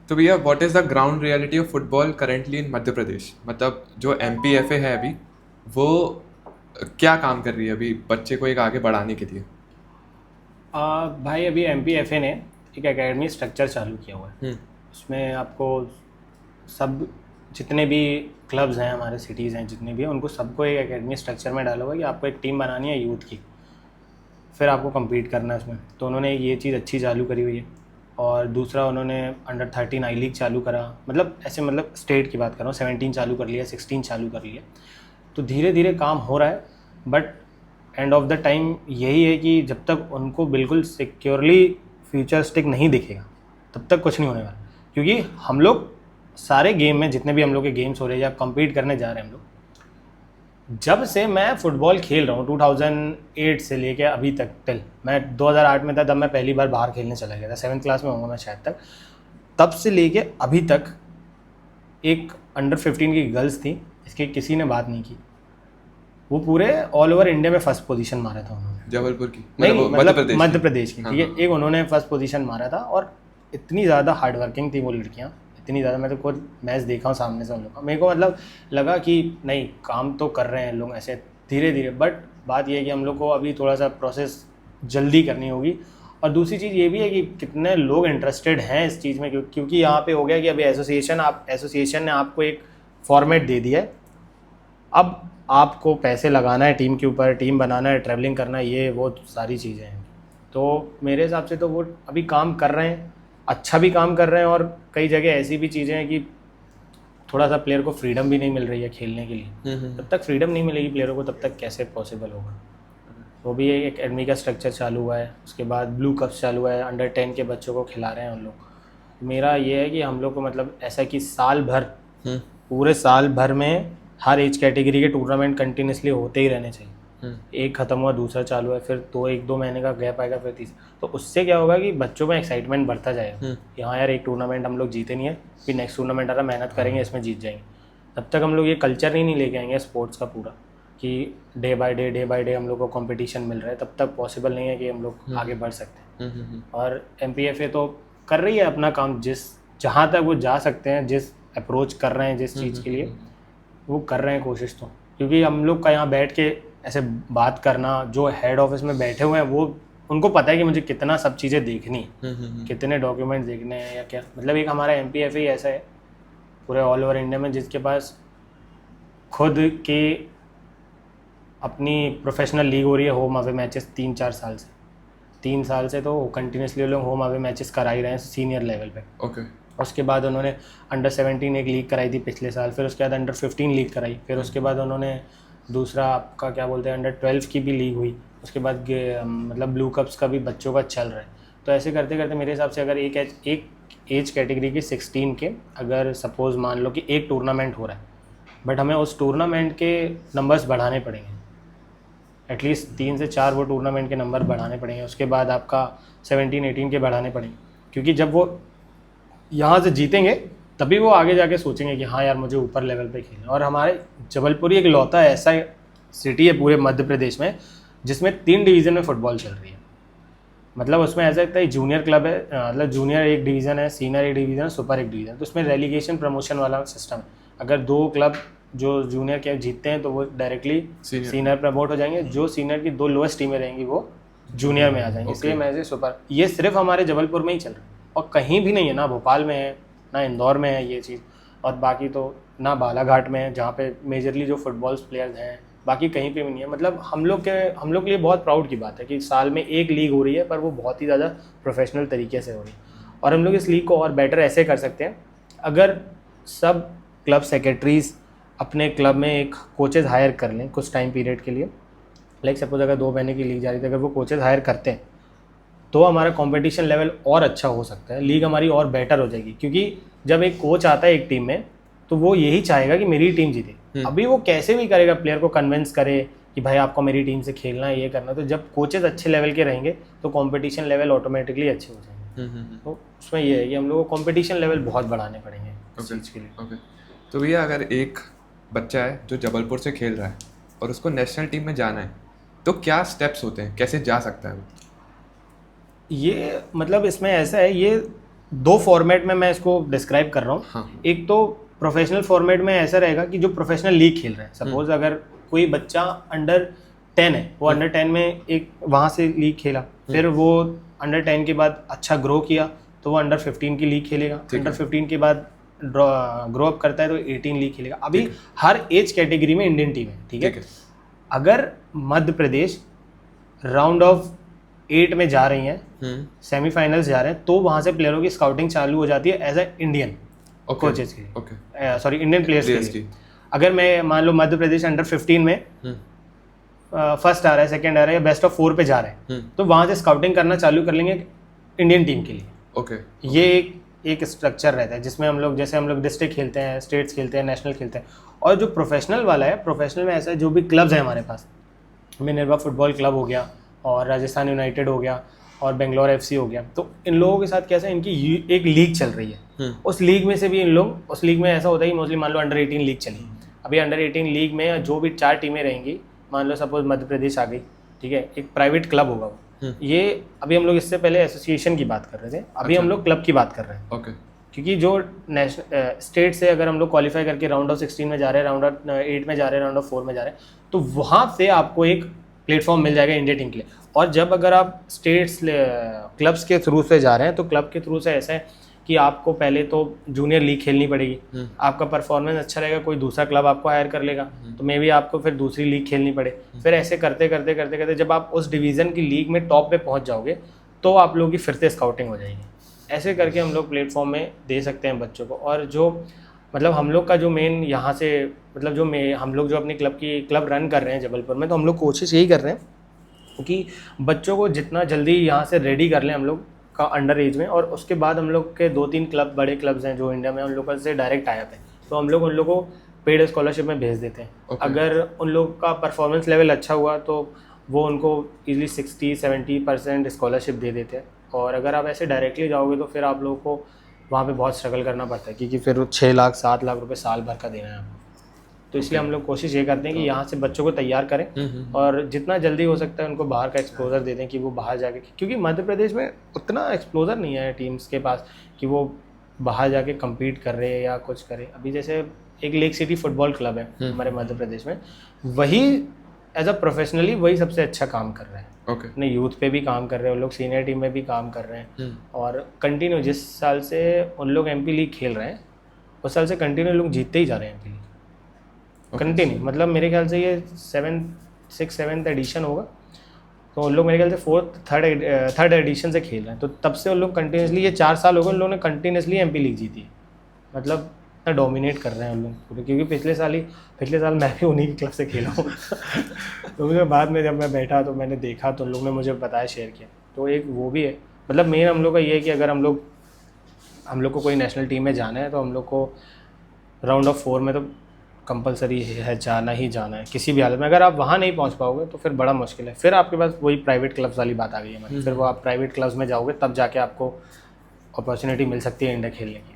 तो भैया what is the ground reality of football currently in Madhya Pradesh? मतलब जो MPFA है अभी, वो क्या काम कर रही है अभी बच्चे को एक आगे बढ़ाने के लिए? भाई अभी MPFA ने एक एकेडमी स्ट्रक्चर चालू किया हुआ है। हम्म। उसमें आपको सब जितने भी क्लब्स हैं हमारे सिटीज़ हैं जितने भी हैं उनको सबको एक एकेडमी स्ट्रक्चर में डाला हुआ है कि आपको एक टीम बनानी है यूथ की, फिर आपको compete करना है उसमें। तो उन्होंने ये चीज़ अच्छी चालू करी हुई है। और दूसरा उन्होंने अंडर 13 आई लीग चालू करा, मतलब ऐसे मतलब स्टेट की बात कर रहा हूँ, 17 चालू कर लिया, 16 चालू कर लिया। तो धीरे धीरे काम हो रहा है, but end of the time यही है कि जब तक उनको बिल्कुल सिक्योरली फ्यूचरिस्टिक नहीं दिखेगा तब तक कुछ नहीं होने वाला। क्योंकि हम लोग सारे गेम में जितने भी हम लोग के गेम्स हो रहे हैं या compete करने जा रहे हैं हम लोग, जब से मैं फुटबॉल खेल रहा हूँ 2008 से लेके अभी तक टिल मैं 2008 में था, तब मैं पहली बार बाहर खेलने चला गया था, 7th क्लास में होऊंगा मैं शायद तक। तब से लेके अभी तक एक अंडर 15 की गर्ल्स थी, इसकी किसी ने बात नहीं की। वो पूरे ऑल ओवर इंडिया में फर्स्ट पोजीशन मारा था उन्होंने। जबलपुर की, नहीं मतलब मध्य मतलब प्रदेश मध्य की। प्रदेश की, हाँ ठीक है। हाँ। एक उन्होंने फर्स्ट पोजीशन मारा था, और इतनी ज़्यादा हार्ड वर्किंग थी वो लड़कियाँ, इतनी ज़्यादा। मैं तो खुद मैच देखा हूँ सामने से उन लोग का, मेरे को मतलब लगा कि नहीं, काम तो कर रहे हैं लोग ऐसे धीरे धीरे। बट बात ये है कि हम लोग को अभी थोड़ा सा प्रोसेस जल्दी करनी होगी। और दूसरी चीज़ ये भी है कि कितने लोग इंटरेस्टेड हैं इस चीज़ में, क्योंकि यहाँ पे हो गया कि अभी एसोसिएशन ने आपको एक फॉर्मेट दे दिया है। अब आपको पैसे लगाना है टीम के ऊपर, टीम बनाना है, ट्रैवलिंग करना है, ये वो सारी चीज़ें हैं। तो मेरे हिसाब से तो वो अभी काम कर रहे हैं, अच्छा भी काम कर रहे हैं। और कई जगह ऐसी भी चीज़ें हैं कि थोड़ा सा प्लेयर को फ्रीडम भी नहीं मिल रही है खेलने के लिए। जब तक फ्रीडम नहीं मिलेगी प्लेयरों को तब तक कैसे पॉसिबल होगा। वो भी एक एकेडमी का स्ट्रक्चर चालू हुआ है, उसके बाद ब्लू कप्स चालू हुआ है, अंडर 10 के बच्चों को खिला रहे हैं उन लोग। मेरा ये है कि हम लोग को मतलब ऐसा कि साल भर, पूरे साल भर में हर एज कैटेगरी के टूर्नामेंट कंटिन्यूसली होते ही रहने चाहिए। एक ख़त्म हुआ दूसरा चालू है, फिर तो 1-2 महीने का गैप आएगा, फिर तीसरा। तो उससे क्या होगा कि बच्चों में एक्साइटमेंट बढ़ता जाएगा कि हाँ यार, एक टूर्नामेंट हम लोग जीते नहीं है, फिर नेक्स्ट टूर्नामेंट आ रहा, मेहनत करेंगे, इसमें जीत जाएंगे। तब तक हम लोग ये कल्चर ही नहीं लेके आएंगे स्पोर्ट्स का पूरा, कि डे बाय डे हम लोग को कंपटीशन मिल रहा है, तब तक पॉसिबल नहीं है कि हम लोग आगे बढ़ सकते हैं। और MPFA तो कर रही है अपना काम, जहाँ तक वो जा सकते हैं, जिस अप्रोच कर रहे हैं जिस चीज़ के लिए, वो कर रहे हैं कोशिश तो। क्योंकि हम लोग का यहाँ बैठ के ऐसे बात करना, जो हेड ऑफिस में बैठे हुए हैं वो, उनको पता है कि मुझे कितना सब चीज़ें देखनी है, कितने डॉक्यूमेंट्स देखने हैं या क्या। मतलब एक हमारा MPFA ही ऐसा है पूरे ऑल ओवर इंडिया में जिसके पास खुद के अपनी प्रोफेशनल लीग हो रही है, होम अवे मैचेस 3 साल से तो कंटिन्यूसली लोग होम अवे मैचेस करा ही रहे हैं सीनियर लेवल पे। ओके। उसके बाद उन्होंने अंडर 17 एक लीग कराई थी पिछले साल, फिर उसके बाद अंडर 15 लीग कराई, फिर उसके बाद उन्होंने दूसरा आपका क्या बोलते हैं अंडर 12 की भी लीग हुई। उसके बाद मतलब ब्लू कप्स का भी बच्चों का चल रहा है। तो ऐसे करते करते मेरे हिसाब से अगर एक एज कैटेगरी की 16 के, अगर सपोज़ मान लो कि एक टूर्नामेंट हो रहा है, बट हमें उस टूर्नामेंट के नंबर्स बढ़ाने पड़ेंगे, एटलीस्ट 3 से 4 वो टूर्नामेंट के नंबर बढ़ाने पड़ेंगे। उसके बाद आपका 17-18 के बढ़ाने पड़ेंगे, क्योंकि जब वो यहाँ से जीतेंगे तभी वो आगे जाके सोचेंगे कि हाँ यार, मुझे ऊपर लेवल पे खेलना। और हमारे जबलपुर ही एक लौता ऐसा सिटी है पूरे मध्य प्रदेश में जिसमें 3 डिवीज़न में फ़ुटबॉल चल रही है। मतलब उसमें ऐसा लगता है जूनियर क्लब है, मतलब जूनियर एक डिवीज़न है, सीनियर एक डिवीज़न है, सुपर एक डिवीज़न। तो उसमें रेलीगेशन प्रमोशन वाला सिस्टम है। अगर 2 क्लब जो जूनियर के जीतते हैं तो वो डायरेक्टली सीनियर प्रमोट हो जाएंगे, जो सीनियर की 2 लोएस्ट टीमें रहेंगी वो जूनियर में आ जाएंगे। सेम ऐसे सुपर, ये सिर्फ हमारे जबलपुर में ही चल रहा है और कहीं भी नहीं है, ना भोपाल में है, ना इंदौर में है ये चीज़, और बाकी तो ना बालाघाट में है जहाँ पे मेजरली जो फुटबॉल प्लेयर्स हैं, बाकी कहीं पे भी नहीं है। मतलब हम लोग के लिए बहुत प्राउड की बात है कि साल में एक लीग हो रही है, पर वो बहुत ही ज़्यादा प्रोफेशनल तरीके से हो रही है। और हम लोग इस लीग को और बेटर ऐसे कर सकते हैं अगर सब क्लब सेक्रेटरीज अपने क्लब में एक कोचेज़ हायर कर लें कुछ टाइम पीरियड के लिए। लाइक सपोज अगर 2 महीने की लीग जा रही थी, अगर वो कोचेज़ हायर करते हैं तो हमारा कंपटीशन लेवल और अच्छा हो सकता है, लीग हमारी और बेटर हो जाएगी। क्योंकि जब एक कोच आता है एक टीम में तो वो यही चाहेगा कि मेरी टीम जीते। अभी वो कैसे भी करेगा, प्लेयर को कन्विंस करे कि भाई आपको मेरी टीम से खेलना है, ये करना। तो जब कोचेज अच्छे लेवल के रहेंगे तो कंपटीशन लेवल ऑटोमेटिकली अच्छे हो जाएंगे। तो उसमें ये है कि हम लोग को कंपटीशन लेवल बहुत बढ़ाने पड़ेंगे इस चीज़ के लिए। ओके। तो भैया अगर एक बच्चा है जो जबलपुर से खेल रहा है और उसको नेशनल टीम में जाना है, तो क्या स्टेप्स होते हैं, कैसे जा सकता है वो? ये मतलब इसमें ऐसा है, ये दो फॉर्मेट में मैं इसको डिस्क्राइब कर रहा हूँ। हाँ। एक तो प्रोफेशनल फॉर्मेट में ऐसा रहेगा कि जो प्रोफेशनल लीग खेल रहे हैं, सपोज अगर कोई बच्चा अंडर 10 है, वो अंडर 10 में एक वहाँ से लीग खेला, फिर वो अंडर 10 के बाद अच्छा ग्रो किया तो वो अंडर 15 की लीग खेलेगा, अंडर 15 के बाद ग्रो अप करता है तो 18 लीग खेलेगा। अभी हर एज कैटेगरी में इंडियन टीम है, ठीक है। अगर मध्य प्रदेश राउंड ऑफ 8 में जा रही हैं, सेमीफाइनल्स जा रहे हैं, तो वहाँ से प्लेयरों की स्काउटिंग चालू हो जाती है एज ए इंडियन कोचेस के लिए, सॉरी इंडियन प्लेयर्स के लिए। अगर मैं मान लो मध्य प्रदेश अंडर 15 में फर्स्ट आ रहा है, सेकंड आ रहा है या बेस्ट ऑफ 4 पे जा रहे हैं, तो वहाँ से स्काउटिंग करना चालू कर लेंगे इंडियन टीम के लिए। ये एक स्ट्रक्चर रहता है जिसमें हम लोग, जैसे हम लोग डिस्ट्रिक्ट खेलते हैं, स्टेट्स खेलते हैं, नेशनल खेलते हैं। और जो प्रोफेशनल वाला है, प्रोफेशनल में ऐसा है जो भी क्लब्स हैं हमारे पास, मिनर्वा फुटबॉल क्लब हो गया और राजस्थान यूनाइटेड हो गया और बेंगलोर एफसी हो गया, तो इन लोगों के साथ कैसा है, इनकी एक लीग चल रही है। उस लीग में से भी इन लोग, उस लीग में ऐसा होता है कि मोस्टली मान लो अंडर 18 लीग चली, अभी अंडर 18 लीग में जो भी 4 टीमें रहेंगी, मान लो सपोज मध्य प्रदेश आ गई, ठीक है, एक प्राइवेट क्लब होगा वो। ये अभी हम लोग इससे पहले एसोसिएशन की बात कर रहे थे, अभी हम लोग क्लब की बात कर रहे हैं। क्योंकि जो नेशनल स्टेट से अगर हम लोग क्वालिफाई करके राउंड ऑफ 16 में जा रहे हैं, राउंड ऑफ 8 में जा रहे हैं, राउंड ऑफ 4 में जा रहे हैं, तो वहाँ से आपको एक प्लेटफॉर्म मिल जाएगा इंडिया टीम के लिए। और जब अगर आप स्टेट्स क्लब्स के थ्रू से जा रहे हैं, तो क्लब के थ्रू से ऐसा है कि आपको पहले तो जूनियर लीग खेलनी पड़ेगी, आपका परफॉर्मेंस अच्छा रहेगा, कोई दूसरा क्लब आपको हायर कर लेगा, तो मे बी आपको फिर दूसरी लीग खेलनी पड़े। फिर ऐसे करते करते करते करते जब आप उस डिवीज़न की लीग में टॉप पे पहुंच जाओगे, तो आप लोगों की फिर से स्काउटिंग हो जाएगी। ऐसे करके हम लोग प्लेटफॉर्म में दे सकते हैं बच्चों को। और जो मतलब हम लोग का जो मेन यहाँ से मतलब जो हम लोग जो अपनी क्लब रन कर रहे हैं जबलपुर में, तो हम लोग कोशिश यही कर रहे हैं कि बच्चों को जितना जल्दी यहाँ से रेडी कर लें हम लोग का अंडर एज में, और उसके बाद हम लोग के 2-3 क्लब बड़े क्लब्स हैं जो इंडिया में, उन लोगों से डायरेक्ट आए थे, तो हम लोग उन लोगों को पेड स्कॉलरशिप में भेज देते हैं। अगर उन लोग का परफॉर्मेंस लेवल अच्छा हुआ तो वो उनको ईजिली 60-70% स्कॉलरशिप दे देते हैं। और अगर आप ऐसे डायरेक्टली जाओगे तो फिर आप लोगों को वहाँ पे बहुत स्ट्रगल करना पड़ता है, क्योंकि फिर 6 लाख 7 लाख रुपए साल भर का देना है आपको। तो इसलिए हम लोग कोशिश ये करते हैं कि यहाँ से बच्चों को तैयार करें और जितना जल्दी हो सकता है उनको बाहर का एक्सपोजर दे दें कि वो बाहर जाके, क्योंकि मध्य प्रदेश में उतना एक्सपोजर नहीं है टीम्स के पास कि वो बाहर जाके कम्पीट कर रहे हैं या कुछ करे। अभी जैसे एक लेक सिटी फुटबॉल क्लब है हमारे मध्य प्रदेश में, वही एज अ प्रोफेशनली वही सबसे अच्छा काम कर रहे हैं। अपने यूथ पे भी काम कर रहे हैं उन लोग, सीनियर टीम में भी काम कर रहे हैं, और कंटिन्यू जिस साल से उन लोग एमपी लीग खेल रहे हैं उस साल से कंटिन्यू लोग जीतते ही जा रहे हैं एमपी लीग कंटिन्यू। मतलब मेरे ख्याल से ये 6-7 एडिशन होगा, तो उन लोग मेरे ख्याल से थर्ड एडिशन से खेल रहे हैं। तो तब से उन लोग कंटिन्यूसली, ये 4 साल हो गए उन लोगों ने कंटिन्यूसली एमपी लीग जीती है। मतलब इतना डोमिनेट कर रहे हैं उन लोग पूरे, क्योंकि पिछले साल मैं भी उन्हीं की क्लब से खेला हूँ। तो मुझे बाद में जब मैं बैठा तो मैंने देखा तो उन लोग ने मुझे बताया, शेयर किया, तो एक वो भी है। मतलब मेन हम लोग का ये है कि अगर हम लोग को कोई नेशनल टीम में जाना है तो हम लोग को राउंड ऑफ 4 में तो कंपलसरी है, जाना ही जाना है किसी भी हालत में। अगर आप वहाँ नहीं पहुँच पाओगे तो फिर बड़ा मुश्किल है। फिर आपके पास वही प्राइवेट क्लब्स वाली बात आ गई है, फिर वो आप प्राइवेट क्लब्स में जाओगे तब जाके आपको अपॉर्चुनिटी मिल सकती है इंडिया खेलने की।